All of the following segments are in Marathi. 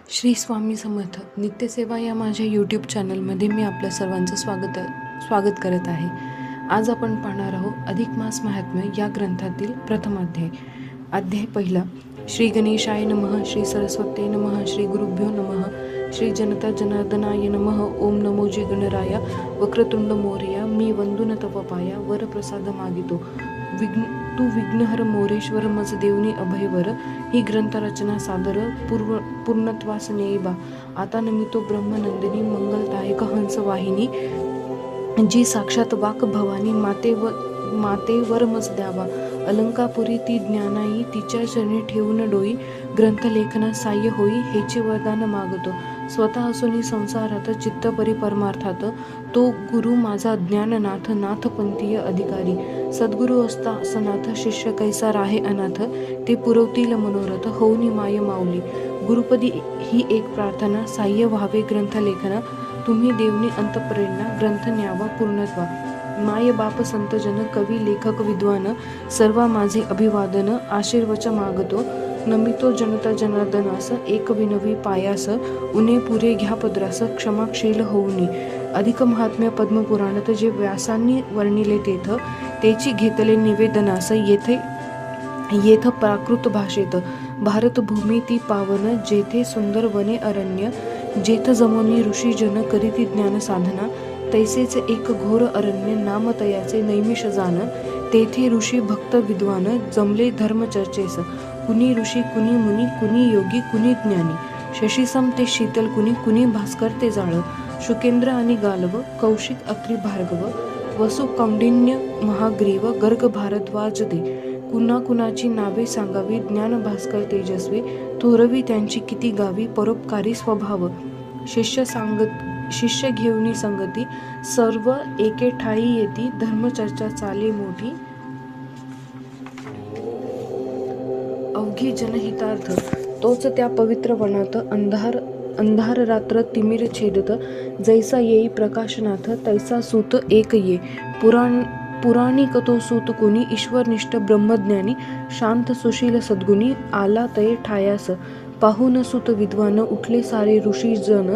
श्री स्वामी समर्थ नित्यसेवा या माझ्या यूट्यूब चॅनलमध्ये मी आपल्या सर्वांचं स्वागत करत आहे. आज आपण पाहणार आहोत अधिक मास महात्म्य या ग्रंथातील प्रथम अध्याय पहिला. श्री गणेशाय नमः, श्री सरस्वते नमः, श्री गुरुभ्यो नमः, श्री जनता जनार्दनाय नमः. ओम नमो जी गणराया वक्रतुंड मोरया. मी वंदुन तव पाया वरप्रसाद मागितो. तू विघ्नहर मोरेश्वर मज देवनी अभयवर. ही ग्रंथरचना सादर पूर्णत्वास नेईबा. आता नमितो ब्रह्मनंदिनी मंगलदायक हंसवाहिनी. जी साक्षात वाक भवानी मातेवर मज द्यावा. अलंकापुरी ती ज्ञानाई तिच्या चरणी ठेवून डोई. ग्रंथलेखना साह्य होई हेचे वरदान मागतो. स्वतः असूनी संसारात चित्तपरी परमार्थात. तो गुरु माझा ज्ञाननाथ नाथपंथीय अधिकारी. सद्गुरु असता असनाथ शिष्य कैसा राहे अनाथ. ते पुरवतील मनोरथ होऊनी माय माऊली. गुरुपदी ही एक प्रार्थना साह्य व्हावे ग्रंथलेखना. तुम्ही देवनी अंतप्रेरणा ग्रंथ न्यावा पूर्णत्वा. माय बाप संतजन कवी लेखक विद्वान. सर्वा माझे अभिवादन आशीर्वच मागतो. नमितो जनता जनार्दनास एक विनवी पायास. उने पुरे घ्या पदरास क्षमाशील होऊनी. अधिक महात्म्य पद्मपुराणात जे व्यासांनी वर्णिले तेची घेतले निवेदनास. येथ प्राकृत भाषेत भारतभूमी ती पावन. जेथे सुंदर वने अरण्य. जेथ जमोनी ऋषी जन करीती ज्ञान साधना. तैसेच एक घोर अरण्य नाम तयाचे नैमिष जान. तेथे ऋषी भक्त विद्वान जमले धर्म चर्चेस. कुणी ऋषी कुणी मुनी कुणी योगी कुणी ज्ञानी. शशीसम ते शीतल कुणी भास्कर ते जाळ. शुकेंद्र आणि गालव कौशिक अत्रि भार्गव. वसु कौंडिन्य महाग्रीव गर्ग भारद्वाज दे. कुणाची नावे सांगावी ज्ञान भास्कर तेजस्वी. थोरवी त्यांची किती गावी परोपकारी स्वभाव. शिष्य घेऊनी संगती सर्व एके ठाई येती. धर्मचर्चा चाले मोठी अवघी जनहितार्थ. तोच त्या पवित्र वनात अंधार रात्र तिमिर छेदत. जैसा येई प्रकाशनाथ तैसा सूत एक ये. पुराणिक तो सूत कुणी ईश्वरनिष्ठ ब्रह्मज्ञानी. शांत सुशील सद्गुणी आला तये ठायास. पाहून सुत विद्वान उठले सारे ऋषी जन.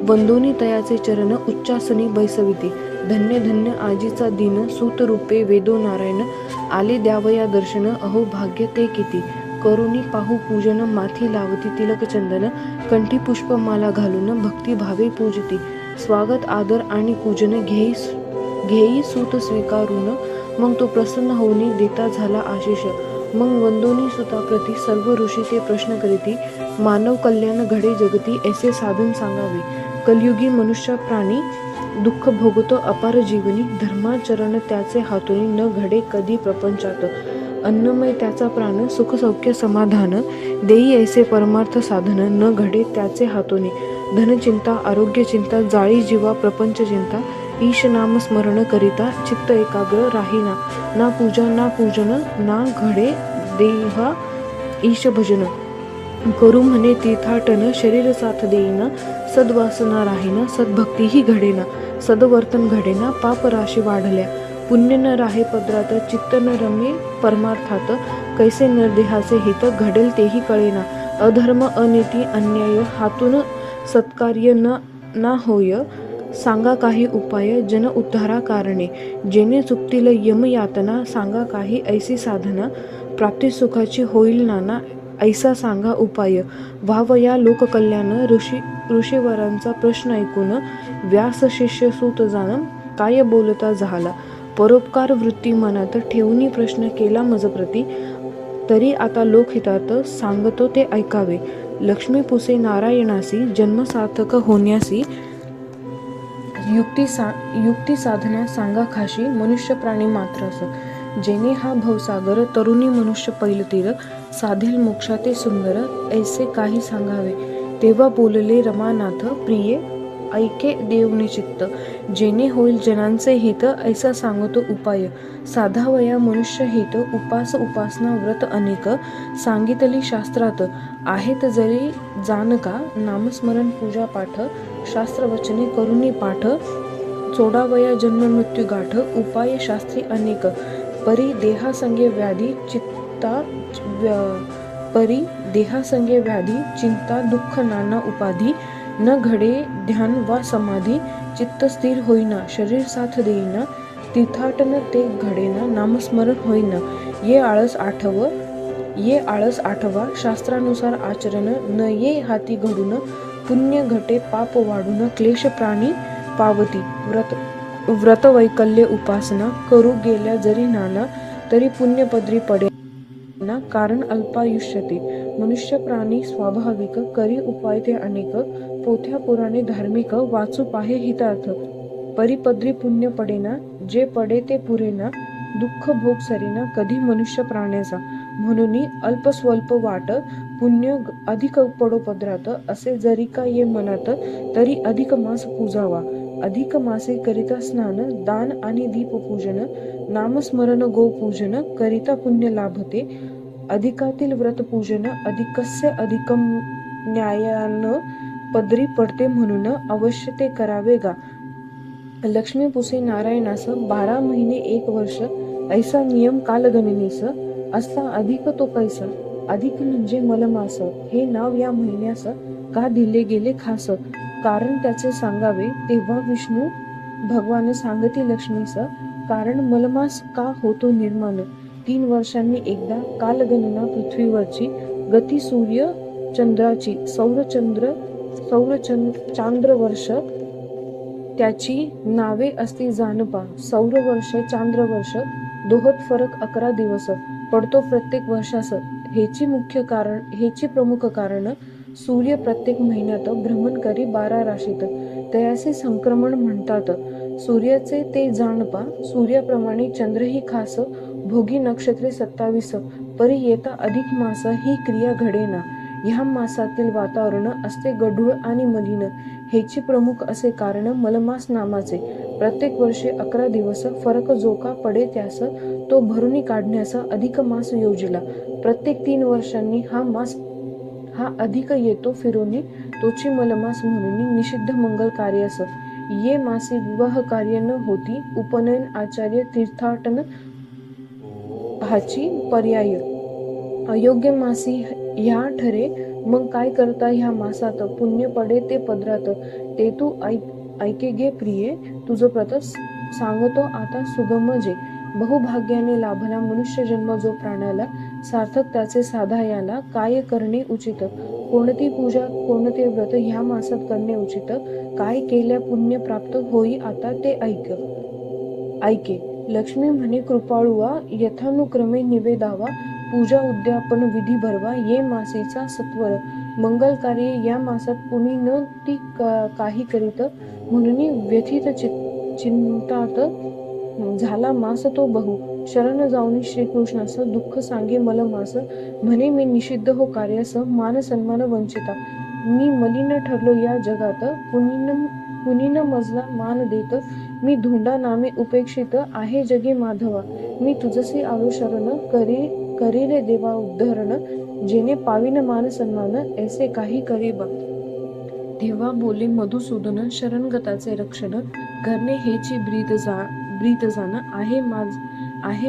वंदोनी तयाचे चरण उच्चासनी बैसविते. धन्य धन्य आजीचा दिन सूत रूपे वेदो नारायण. आले द्यावया दर्शन अहो भाग्य ते किती. करुणी पाहू पूजन माथी लावती तिलक चंदन. कंठी पुष्पमाला घालून भक्ती भावे पूजती. स्वागत आदर आणि पूजन घेई सूत स्वीकारून. मग तो प्रसन्न होऊनी देता झाला आशिष. मग वंदोनी सुताप्रती सर्व ऋषी ते प्रश्न करीती. मानव कल्याण घडे जगती ऐसे साधन सांगावे. कलयुगी मनुष्य प्राणी दुःख भोगतो अपार जीवनी. धर्माचरण त्याचे हातूनी न घडे कधी प्रपंचात. अन्नमय त्याचा प्राण सुख सौख्य समाधान. देई ऐसे परमार्थ साधन न घडे त्याचे हातूनी. धनचिंता आरोग्य चिंता जाळी जीवा प्रपंच चिंता. ईश नाम स्मरण करिता चित्त एकाग्र राहीना. ना पूजा ना पूजन ना घडे देहा ईश भजन. करू म्हणे तीर्थाटन शरीर साथ देईना. सद्वासना राहीना सद्भक्तीही घडेना. सद्वर्तन घडेना पाप राशी वाढल्या. पुण्य न राहे पदरात चित्त न रमे परमार्थात. कैसे नरदेहाचे हित घडेल तेही कळेना. अधर्म अनिती अन्याय हातून सत्कार्य ना होय. सांगा काही उपाय जन उद्धारा कारणे. जेणे चुकतील यम यातना. सांगा काही ऐसी साधना प्राप्ती सुखाची होईल नाना. ऐसा सांगा उपाय व्हावया लोककल्याण. ऋषीवरांचा प्रश्न ऐकून व्यास शिष्य सूत जाण. काय बोलता झाला परोपकार वृत्ती मनात. ठेवूनी प्रश्न केला मजप्रती. तरी आता लोकहितात सांगतो ते ऐकावे. लक्ष्मी पुसे नारायणासी जन्म सार्थक होण्यासी. युक्ती साधण्या सांगा खाशी मनुष्य प्राणी मात्रास. जेणे हा भवसागर तरुणी मनुष्य पैलतीर. साधेल मोक्षाते सुंदर ऐसे काही सांगावे. तेव्हा बोलले रमानाथ प्रिये ऐके देवनी चित्त. जेणे होईल जनांचे हित ऐसा सांगतो उपाय. साधावया मनुष्य हित उपास उपासना व्रत अनेक. सांगितली शास्त्रात आहेत जरी जानका. नामस्मरण पूजा पाठ शास्त्रवचने करुणी पाठ. सोडावया जन्म मृत्यू गाठ. उपाय शास्त्री अनेक. परी देहासंगे व्याधी चित्ता परी देहासंगे व्याधी चिंता दुःख नाना उपाधी न घडे ध्यान वा समाधी चित्त स्थिर होईना शरीर साथ देईना तीर्थाटन ते घडेना नामस्मरण होईना ये आळस आठवा शास्त्रानुसार आचरण न ये हाती घडून पुण्य घटे पाप वाढून क्लेश प्राणी पावती व्रत वैकल्य उपासना करू गेल्या जरी नाना तरी पुण्य पदरी पडे ना कारण अल्पायुष्यते मनुष्य प्राणी स्वाभाविक करी उपाय ते अनेक पोथ्या पुराणे धार्मिक वाचू पाहे हितार्थ परिपद्री पुण्य पडेना जे पडे ते पुरेना दुःख भोग सरेना कधी मनुष्य प्राण्याचा म्हणून अल्प स्वल्प वाट पुण्य अधिक पडो पदरात असे जरी का ये मनात तरी अधिक मास पूजावा अधिक मासे करिता स्नान दान आणि दीपपूजन नामस्मरण गोपूजन करिता पुण्य लाभते अधिकातील व्रतपूजन अधिकस्य अधिकम न्यायानं पदरी पडते म्हणून अवश्य ते करावे गा लक्ष्मी पुसे नारायणास 12 महिने 1 वर्ष ऐसा नियम कालगणनेस असता अधिक तो कैसा अधिक म्हणजे मलमास हे नाव या महिन्यास का दिले गेले खास कारण त्याचे सांगावे तेव्हा विष्णू भगवान सांगती लक्ष्मीस कारण मलमास का होतो निर्माण 3 वर्षांनी एकदा कालगणना पृथ्वीवरची गती सूर्य चंद्राची चांद्र वर्ष त्याची नावे असती जानपा सौर वर्ष चांद्र वर्ष दोहत फरक 11 दिवस पडतो प्रत्येक वर्षास हेची प्रमुख कारण सूर्य प्रत्येक महिन्यात भ्रमण करी 12 राशीत तयाचे संक्रमण म्हणतात सूर्याचे ते जाणपा सूर्याप्रमाणे चंद्रही खास भोगी नक्षत्रे 27 परी येता अधिक मास ही क्रिया घडेना ह्या मासातील वातावरण असते गढूळ आणि मलिन हेची प्रमुख असे कारण मलमास नामाचे प्रत्येक वर्षी 11 दिवस फरक जो का पडे त्यास तो भरुनी काढण्यास अधिक मास योजिला प्रत्येक 3 वर्षांनी हा अधिक येतो फिरोनी तोची मलमास म्हणून निषिद्ध मंगल कार्यास ये मासी विवाह कार्य न होती उपनयन आचार्य तीर्थाटन हाची पर्याय अयोग्य मासी ह्या ठरे मग काय करता ह्या मासात पुण्य पडे ते पदरात ते तू ऐके गे प्रिये तुझं प्रत सांगतो आता सुगम जे बहुभाग्याने लाभला मनुष्य जन्म जो प्राण्याला सार्थक त्याचे साधायाला काय करणे उचित कोणती पूजा कोणते व्रत ह्या मासात करणे उचित काय केल्या पुण्य प्राप्त होई आता ते ऐके लक्ष्मी म्हणे कृपाळुवा यथानुक्रमे निवेदावा पूजा उद्यापन विधी भरवा ये मासीचा सत्वर मंगल कार्य या मासात कुणी न ती काही करीत म्हणून व्यथित चिंतात झाला मास तो बहु शरण जाऊन श्रीकृष्णास दुःख सांगे मलमास म्हणे मी निषिद्ध हो कार्यास मान सन्मान वंचिता मी मलिन ठरलो या जगात कुणीन मजला मान देत मी धोंडा नामे उपेक्षित आहे जगे माधवा मी तुझसे आलो शरण करीले देवा उद्धरण जेने पाविन मान सन्मान ऐसे काही करे बा तेव्हा बोले मधुसूदन शरणगताचे रक्षण करणे हेची ब्रीत जाण आहे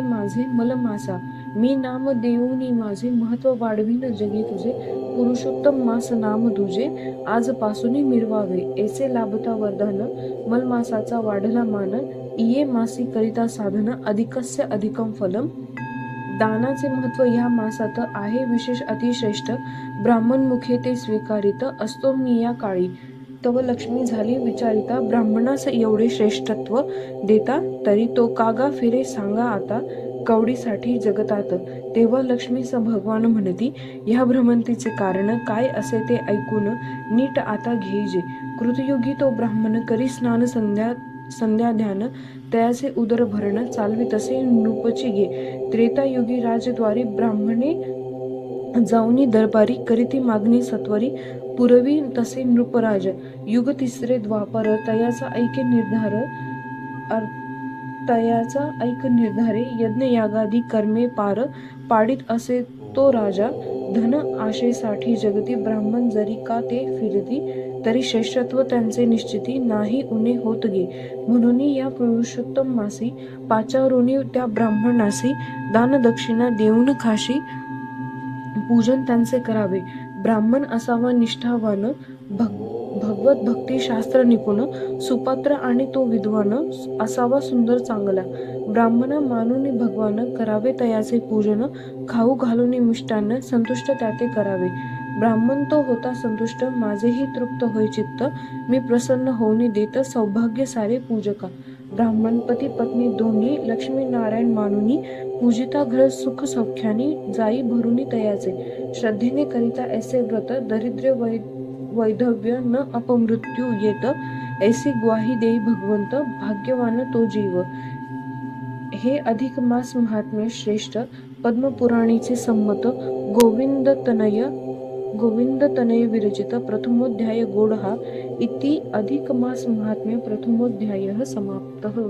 माझे मलमासा मी नाम देऊनी माझे महत्व वाढविन जगे तुझे पुरुषोत्तम मास नाम तुझे आजपासून मिरवावे ऐसे लाभता वरदान मलमासाचा वाढला मान इये मासी करिता साधन अधिकस्य अधिकम फलम दानाचे महत्व ह्या मासात आहे विशेष अतिश्रेष्ठ ब्राह्मण मुखे ते स्वीकारित असतो मी या काळी तव लक्ष्मी झाली विचारिता ब्राह्मणास एवढे श्रेष्ठत्व देता तरी तो कागा फिरे सांगा आता कवडीसाठी जगतात तेव्हा लक्ष्मीचा भगवान म्हणती ह्या भ्रमंतीचे कारण काय असे ते ऐकून नीट आता घेईजे कृतयुगी तो ब्राह्मण करी स्नान संध्या ध्यान तयाचे उदर भरण चालवी तसे नृपची घे त्रेतायुगी राजद्वारी ब्राह्मणे जाऊनी दरबारी करीती मागणी सत्वरी पुरवी तसे नृपराज युग तिसरे द्वापर तयाचा ऐक निर्धारे यज्ञ यागादी कर्मे पार पाडित असे तो राजा धन आशेसाठी जगती ब्राह्मण जरी का ते फिरती तरी श्रेष्ठत्व त्यांचे निश्चिती नाही उणे होत गे म्हणून या पुरुषोत्तम मासी पाचारुणी त्या ब्राह्मणासी दान दक्षिणा देऊन खाशी पूजन त्यांचे करावे. ब्राह्मण असावा निष्ठावान, भगवत भक्ती शास्त्र निपुण, सुपात्र आणि तो विद्वान, असावा सुंदर चांगला. ब्राह्मणा मानुनी भगवान, करावे तयाचे पूजन, खाऊ घालूनी मिष्टान्न, संतुष्ट त्याते करावे. ब्राह्मण तो होता संतुष्ट, माझेही तृप्त होय चित्त, मी प्रसन्न होऊनी देत सौभाग्य सारे पूजका. ब्राह्मण पती पत्नी दोन्ही लक्ष्मी नारायण मानुनी, पूजिता घर सुख सौख्यानी, जाई भरुनी तयाचे. श्रद्धेने करिता ऐसे व्रत, दरिद्र वैधव्य न अपमृत्यू येत, ऐसी ग्वाही देई भगवंत, भाग्यवान तो जीव. हे अधिक मास महात्म्य श्रेष्ठ, पद्मपुराणीचे संमत, गोविंदतनय विरचित, प्रथमोध्याय गोड हा. इति अधिक मास महात्म्य प्रथमोध्यायः समाप्तः.